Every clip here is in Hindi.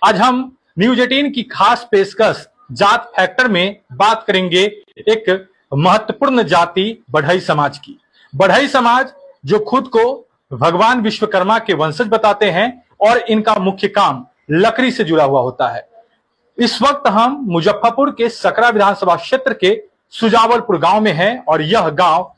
आज हम न्यूज 18 की खास पेशकश जात फैक्टर में बात करेंगे एक महत्वपूर्ण जाति बढ़ई समाज की। बढ़ई समाज जो खुद को भगवान विश्वकर्मा के वंशज बताते हैं और इनका मुख्य काम लकड़ी से जुड़ा हुआ होता है। इस वक्त हम मुजफ्फरपुर के सकरा विधानसभा क्षेत्र के सुजावलपुर गांव में हैं और यह गांव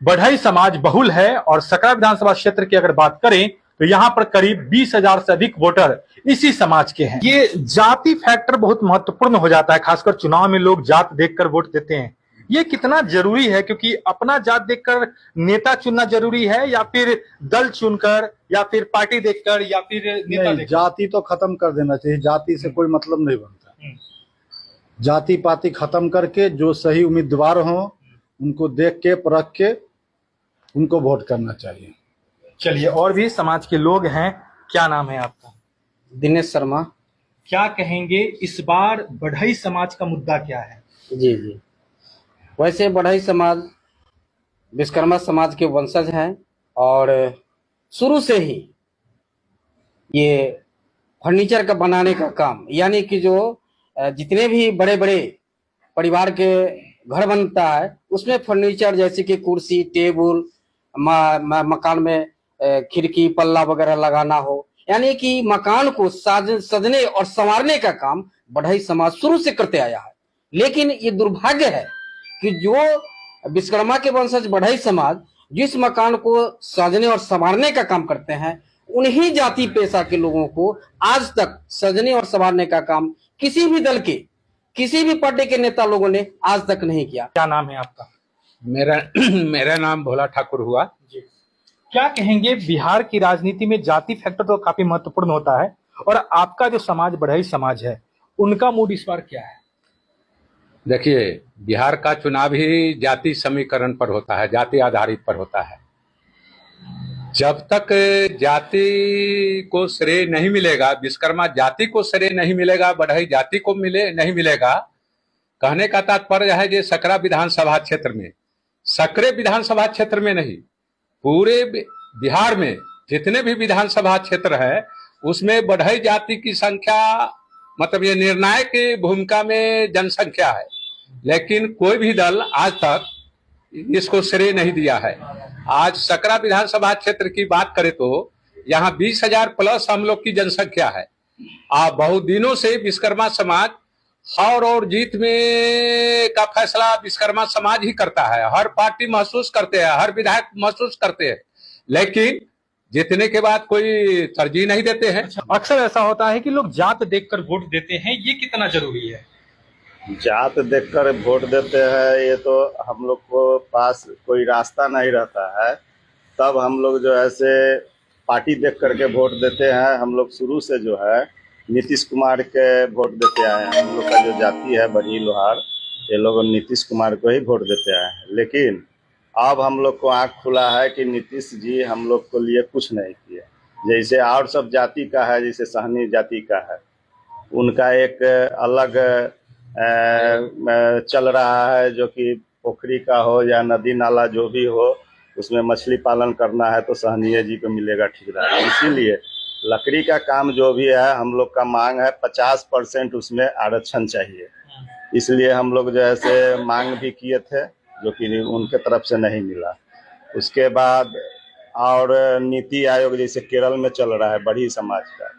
बढ़ई समाज बहुल है। और सकरा विधानसभा क्षेत्र की अगर बात करें तो यहाँ पर करीब 20,000 से अधिक वोटर इसी समाज के हैं। ये जाति फैक्टर बहुत महत्वपूर्ण हो जाता है, खासकर चुनाव में लोग जात देखकर वोट देते हैं। ये कितना जरूरी है, क्योंकि अपना जात देखकर नेता चुनना जरूरी है या फिर दल चुनकर या फिर पार्टी देखकर या फिर नेता देखकर? जाति तो खत्म कर देना चाहिए, जाति से कोई मतलब नहीं बनता। जाति पाति खत्म करके जो सही उम्मीदवार हो उनको देख के परख के उनको वोट करना चाहिए। चलिए, और भी समाज के लोग हैं। क्या नाम है आपका? दिनेश शर्मा। क्या कहेंगे इस बार बढ़ई समाज का मुद्दा क्या है? जी, वैसे बढ़ई समाज विश्वकर्मा समाज के वंशज हैं और शुरू से ही ये फर्नीचर का बनाने का काम, यानी कि जो जितने भी बड़े बड़े परिवार के घर बनता है उसमें फर्नीचर जैसे कि कुर्सी टेबल मकान में खिड़की पल्ला वगैरह लगाना हो, यानी कि मकान को सजने और संवारने का काम बढ़ई समाज शुरू से करते आया है। लेकिन ये दुर्भाग्य है कि जो विश्वकर्मा के वंशज बढ़ई समाज जिस मकान को सजने और संवारने का काम करते हैं, उन्हीं जाति पेशा के लोगों को आज तक सजने और संवारने का काम किसी भी दल के किसी भी पार्टी के नेता लोगों ने आज तक नहीं किया। क्या नाम है आपका? मेरा नाम भोला ठाकुर हुआ जी। क्या कहेंगे, बिहार की राजनीति में जाति फैक्टर तो काफी महत्वपूर्ण होता है और आपका जो समाज बढ़ई समाज है उनका मूड इस बार क्या है? देखिए, बिहार का चुनाव ही जाति समीकरण पर होता है, जाति आधारित पर होता है। जब तक जाति को श्रेय नहीं मिलेगा, विश्वकर्मा जाति को श्रेय नहीं मिलेगा, बढ़ई जाति को नहीं मिलेगा। कहने का तात्पर्य है कि सकरा विधानसभा क्षेत्र में, सकरे विधानसभा क्षेत्र में नहीं, पूरे बिहार में जितने भी विधानसभा क्षेत्र है उसमें बढ़ई जाति की संख्या, मतलब ये निर्णायक भूमिका में जनसंख्या है। लेकिन कोई भी दल आज तक इसको श्रेय नहीं दिया है। आज सकरा विधानसभा क्षेत्र की बात करें तो यहाँ 20,000 प्लस हम लोग की जनसंख्या है। बहुत दिनों से विश्वकर्मा समाज हार और जीत में का फैसला विश्वकर्मा समाज ही करता है। हर पार्टी महसूस करते हैं, हर विधायक महसूस करते हैं, लेकिन जीतने के बाद कोई तरजीह नहीं देते हैं। अक्सर ऐसा होता है कि लोग जात देखकर वोट देते हैं, ये कितना जरूरी है? जात देखकर वोट देते हैं, ये तो हम लोग को पास कोई रास्ता नहीं रहता है, तब हम लोग जो है से पार्टी देख करके वोट देते हैं। हम लोग शुरू से जो है नीतीश कुमार के वोट देते आए हैं। हम लोग का जो जाति है बढ़ई लोहार, ये लोग नीतीश कुमार को ही वोट देते आए हैं। लेकिन अब हम लोग को आँख खुला है कि नीतीश जी हम लोग को लिए कुछ नहीं किए। जैसे और सब जाति का है, जैसे सहनी जाति का है, उनका एक अलग चल रहा है, जो कि पोखरी का हो या नदी नाला जो भी हो, उसमें मछली पालन करना है तो सहनीय जी को मिलेगा ठेकेदार। इसीलिए लकड़ी का काम जो भी है हम लोग का मांग है 50% उसमें आरक्षण चाहिए। इसलिए हम लोग जो है से मांग भी किए थे, जो कि उनके तरफ से नहीं मिला। उसके बाद और नीति आयोग जैसे केरल में चल रहा है बढ़ई समाज का,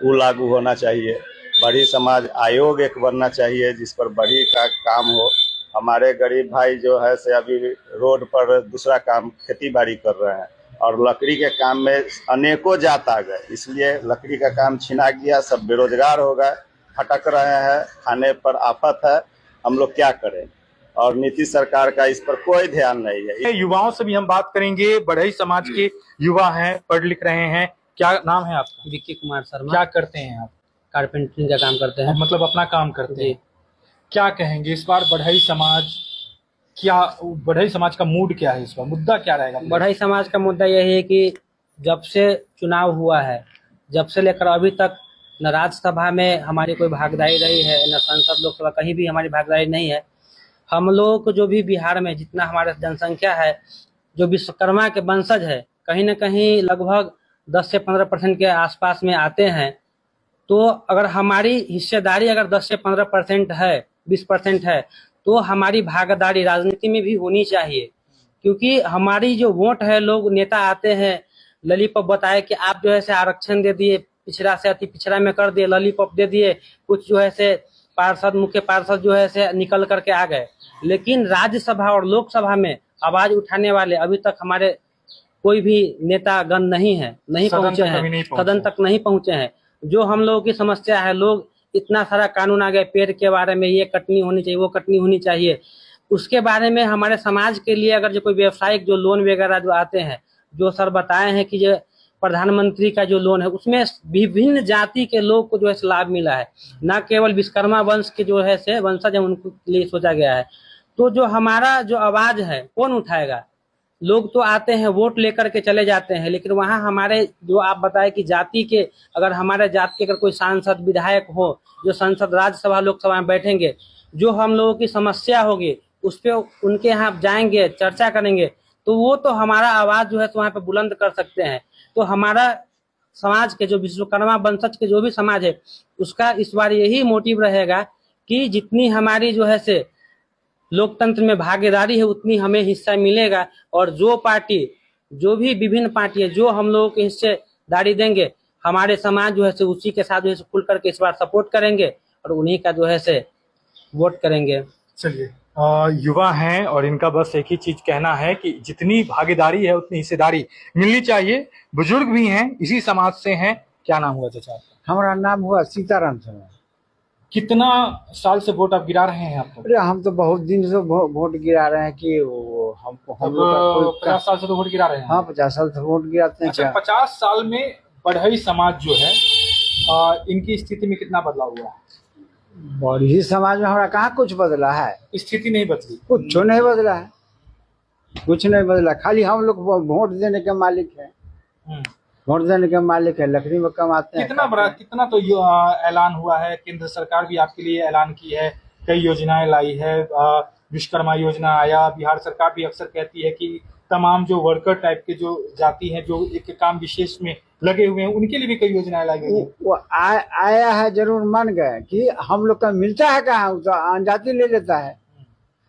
वो लागू होना चाहिए। बढ़ई समाज आयोग एक बनना चाहिए जिस पर बढ़ई का काम हो। हमारे गरीब भाई जो है से अभी रोड पर दूसरा काम खेती बाड़ी कर रहे हैं और लकड़ी के काम में अनेकों जात आ गए, इसलिए लकड़ी का काम छिना गया, सब बेरोजगार हो गए, भटक रहे हैं, खाने पर आफत है। हम लोग क्या करें? और नीतीश सरकार का इस पर कोई ध्यान नहीं है। युवाओं से भी हम बात करेंगे। बढ़ई समाज के युवा हैं, पढ़ लिख रहे हैं। क्या नाम है आपका? विक्की कुमार शर्मा। क्या करते हैं आप? कारपेंटरिंग का काम करते हैं। मतलब अपना काम करते हैं। क्या कहेंगे इस बार बढ़ई समाज का मूड क्या है, इस बार मुद्दा क्या रहेगा? बढ़ई समाज का मुद्दा यही है कि जब से चुनाव हुआ है, जब से लेकर अभी तक न राज्यसभा में हमारी कोई भागीदारी रही है, न संसद लोकसभा कहीं भी हमारी भागीदारी नहीं है। हम लोग को जो भी बिहार में जितना हमारा जनसंख्या है, जो विश्वकर्मा के वंशज है, कहीं न कहीं लगभग 10 से 15% के आसपास में आते हैं। तो अगर हमारी हिस्सेदारी अगर 10 से 15% है, 20% है, तो हमारी भागीदारी राजनीति में भी होनी चाहिए। क्योंकि हमारी जो वोट है, लोग नेता आते हैं, ललीपॉप बताए कि आप जो है से आरक्षण दे दिए, पिछड़ा से अति पिछड़ा में कर दिए, ललीपॉप दे दिए, कुछ जो है से पार्षद, मुख्य पार्षद जो है से निकल करके आ गए। लेकिन राज्यसभा और लोकसभा में आवाज उठाने वाले अभी तक हमारे कोई भी नेता गण नहीं है, नहीं सदन पहुंचे तक कभी नहीं हैं, पहुंचे। सदन तक नहीं पहुंचे हैं। जो हम लोगों की समस्या है, लोग इतना सारा कानून आ गए पेड़ के बारे में, ये कटनी होनी चाहिए, वो कटनी होनी चाहिए, उसके बारे में हमारे समाज के लिए अगर जो कोई व्यवसायिक जो लोन वगैरह जो आते हैं, जो सर बताए हैं कि जो प्रधानमंत्री का जो लोन है, उसमें विभिन्न जाति के लोग को जो है लाभ मिला है, न केवल विश्वकर्मा वंश के जो है से वंशज है उनको लिए सोचा गया है। तो जो हमारा जो आवाज है कौन उठाएगा? लोग तो आते हैं वोट लेकर के चले जाते हैं, लेकिन वहाँ हमारे जो आप बताए कि जाति के, अगर हमारे जाति के अगर कोई सांसद विधायक हो, जो संसद राज्यसभा लोकसभा में बैठेंगे, जो हम लोगों की समस्या होगी उस पर उनके यहाँ जाएंगे, चर्चा करेंगे, तो वो तो हमारा आवाज जो है तो वहाँ पे बुलंद कर सकते हैं। तो हमारा समाज के जो विश्वकर्मा वंशज के जो भी समाज है, उसका इस बार यही मोटिव रहेगा कि जितनी हमारी जो है से लोकतंत्र में भागीदारी है उतनी हमें हिस्सा मिलेगा, और जो पार्टी, जो भी विभिन्न पार्टी है, जो हम लोगों की हिस्सेदारी देंगे, हमारे समाज जो है से उसी के साथ जो है से खुल करके इस बार सपोर्ट करेंगे और उन्हीं का जो है से वोट करेंगे। चलिए, युवा हैं और इनका बस एक ही चीज कहना है कि जितनी भागीदारी है उतनी हिस्सेदारी मिलनी चाहिए। बुजुर्ग भी हैं, इसी समाज से हैं। क्या नाम हुआ चाचा आपका? हमारा नाम हुआ सीताराम सिंह। कितना साल से वोट आप गिरा रहे हैं आप? अरे हम तो बहुत दिन से वोट गिरा रहे हैं कि हम लोग का कोई 50 साल से तो वोट गिरा रहे हैं। हाँ 50 साल से वोट गिराते हैं। अच्छा, 50 साल में बढ़ई समाज जो है, इनकी स्थिति में कितना बदलाव हुआ? बड़ी समाज में हमारा कहाँ कुछ बदला है? स्थिति नहीं बदली, कुछ नहीं बदला है, कुछ नहीं बदला। खाली हम लोग वोट देने के मालिक है, वोट देने के मालिक है, लकड़ी में कमाते हैं। कितना तो ऐलान हुआ है, केंद्र सरकार भी आपके लिए ऐलान की है, कई योजनाएं लाई है, विश्वकर्मा योजना आया, बिहार सरकार भी अक्सर कहती है कि तमाम जो वर्कर टाइप के जो जाति हैं, जो एक काम विशेष में लगे हुए हैं, उनके लिए भी कई योजनाएं लाई गई है। वो आया है, जरूर मान गए कि हम लोग का मिलता है कहाँ, तो अनजाति ले लेता है,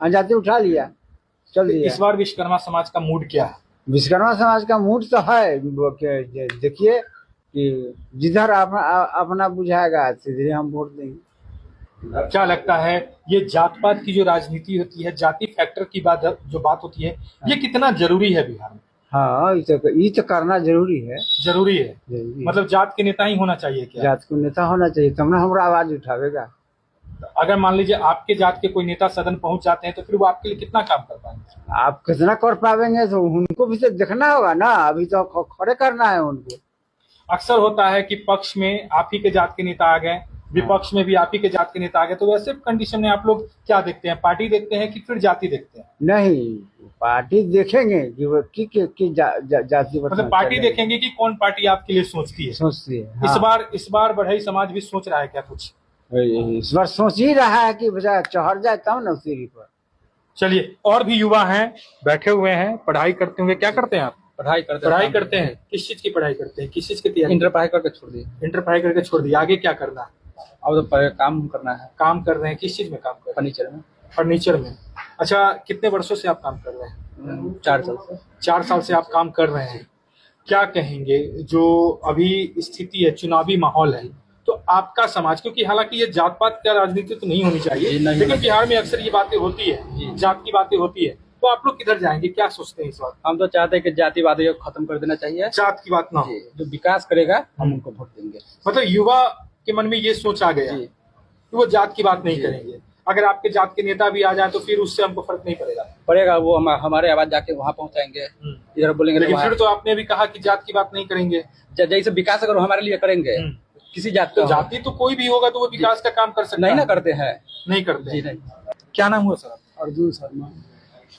अनजाति उठा लिया, चल दिया। इस बार विश्वकर्मा समाज का मूड क्या है? विश्वकर्मा समाज का मूड तो है, देखिए कि जिधर अपना बुझाएगा सीधे हम वोट देंगे। क्या लगता है ये जात पात की जो राजनीति होती है, जाति फैक्टर की जो बात होती है, ये कितना जरूरी है बिहार में? हाँ, ये तो करना जरूरी है। जरूरी है, मतलब जात के नेता ही होना चाहिए क्या? जात को नेता होना चाहिए, तब ना हमारा आवाज उठावेगा। अगर मान लीजिए आपके जात के कोई नेता सदन पहुंच जाते हैं तो फिर वो आपके लिए कितना काम कर पाएंगे? आप कितना कर पाएंगे तो उनको भी तो देखना होगा ना, अभी तो खड़े करना है उनको। अक्सर होता है कि पक्ष में आप ही के जात के नेता आ गए, विपक्ष में भी आप ही के जात के नेता आ गए, तो वैसे कंडीशन में आप लोग क्या देखते हैं? पार्टी देखते हैं कि फिर जाति देखते हैं? नहीं, पार्टी देखेंगे कि वो जाति, मतलब पार्टी देखेंगे कि कौन पार्टी आपके लिए सोचती है। हाँ। इस बार बढ़ई समाज भी सोच रहा है क्या कुछ? इस बार सोच ही रहा है कि बजाय चढ़ जाए तब ना सीढ़ी पर। चलिए, और भी युवा हैं, बैठे हुए हैं, पढ़ाई करते हुए। क्या करते हैं आप? पढ़ाई करते हैं। किस चीज की पढ़ाई करते हैं? किस चीज की तैयारी? इंटर पढ़ाई करके छोड़ दिए। इंटर पढ़ाई करके छोड़ दिया, आगे क्या करना है? अब तो काम करना है। काम कर रहे हैं, किस चीज में काम कर रहे हैं? फर्नीचर में। फर्नीचर में। अच्छा, कितने वर्षों से आप काम कर रहे हैं? 4 साल से। 4 साल से आप काम कर रहे हैं। क्या कहेंगे, जो अभी स्थिति है, चुनावी माहौल है, तो आपका समाज, क्योंकि हालांकि ये जात पात का राजनीति तो नहीं होनी चाहिए, लेकिन बिहार में अक्सर ये बातें होती है, जात की बातें होती है, तो आप लोग किधर जाएंगे? क्या सोचते हैं इस बात? हम तो चाहते हैं कि जातिवाद को खत्म कर देना चाहिए, जात की बात ना हो, जो विकास करेगा हम उनको वोट देंगे। मतलब युवा के मन में ये सोच आ गया कि वो जात की बात नहीं करेंगे। अगर आपके जात के नेता भी आ जाए तो फिर उससे हमको फर्क नहीं पड़ेगा। वो हमारे आवाज जाके वहाँ पहुँचाएंगे, इधर बोलेंगे। लेकिन फिर तो आपने भी कहा कि जात की बात नहीं करेंगे। जैसे विकास अगर हमारे लिए करेंगे, किसी जात तो जाति तो कोई भी होगा तो वो विकास का काम कर सकता है। नहीं ना करते हैं, नहीं करते जी नहीं। क्या नाम हुआ सर? अर्जुन शर्मा।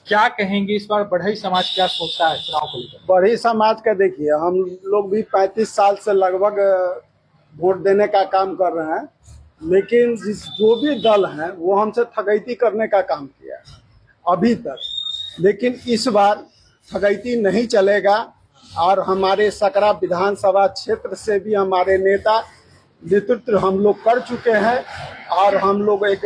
क्या कहेंगे इस बार बढ़ई समाज क्या सोचता है चुनाव को लेकर? बढ़ई समाज का देखिए, हम लोग भी 35 साल से लगभग वोट देने का काम कर रहे हैं, लेकिन जो भी दल है वो हमसे ठगैती करने का काम किया है अभी तक। लेकिन इस बार ठगैती नहीं चलेगा, और हमारे सकरा विधानसभा क्षेत्र से भी हमारे नेता नेतृत्व हम लोग कर चुके हैं और हम लोग एक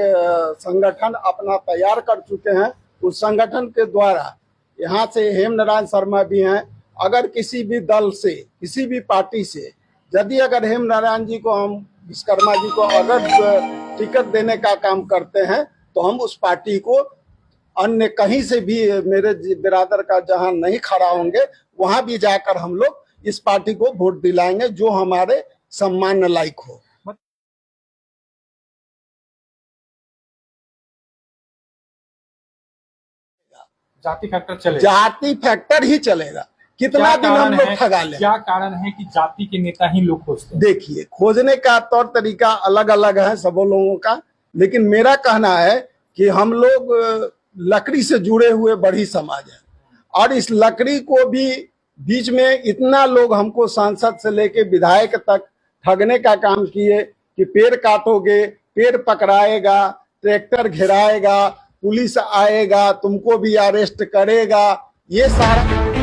संगठन अपना तैयार कर चुके हैं। उस संगठन के द्वारा यहाँ से हेमनारायण शर्मा भी हैं। अगर किसी भी दल से, किसी भी पार्टी से यदि अगर हेमनारायण जी को, हम विश्वकर्मा जी को अगर टिकट देने का काम करते हैं तो हम उस पार्टी को अन्य कहीं से भी, मेरे बिरादर का जहां नहीं खड़ा होंगे वहां भी जाकर हम लोग इस पार्टी को वोट दिलाएंगे जो हमारे सम्मान लायक हो। जाति फैक्टर चले, जाति फैक्टर ही चलेगा। कितना दिन हम लोग ठगा लें? क्या कारण है कि जाति के नेता ही लोग खोजते हैं? देखिए, खोजने का तौर तरीका अलग अलग है सब लोगों का, लेकिन मेरा कहना है कि हम लोग लकड़ी से जुड़े हुए बढ़ई समाज है और इस लकड़ी को भी बीच में इतना लोग हमको सांसद से लेके विधायक तक ठगने का काम किए कि पेड़ काटोगे, पेड़ पकड़ाएगा, ट्रैक्टर घेराएगा, पुलिस आएगा, तुमको भी अरेस्ट करेगा, ये सारा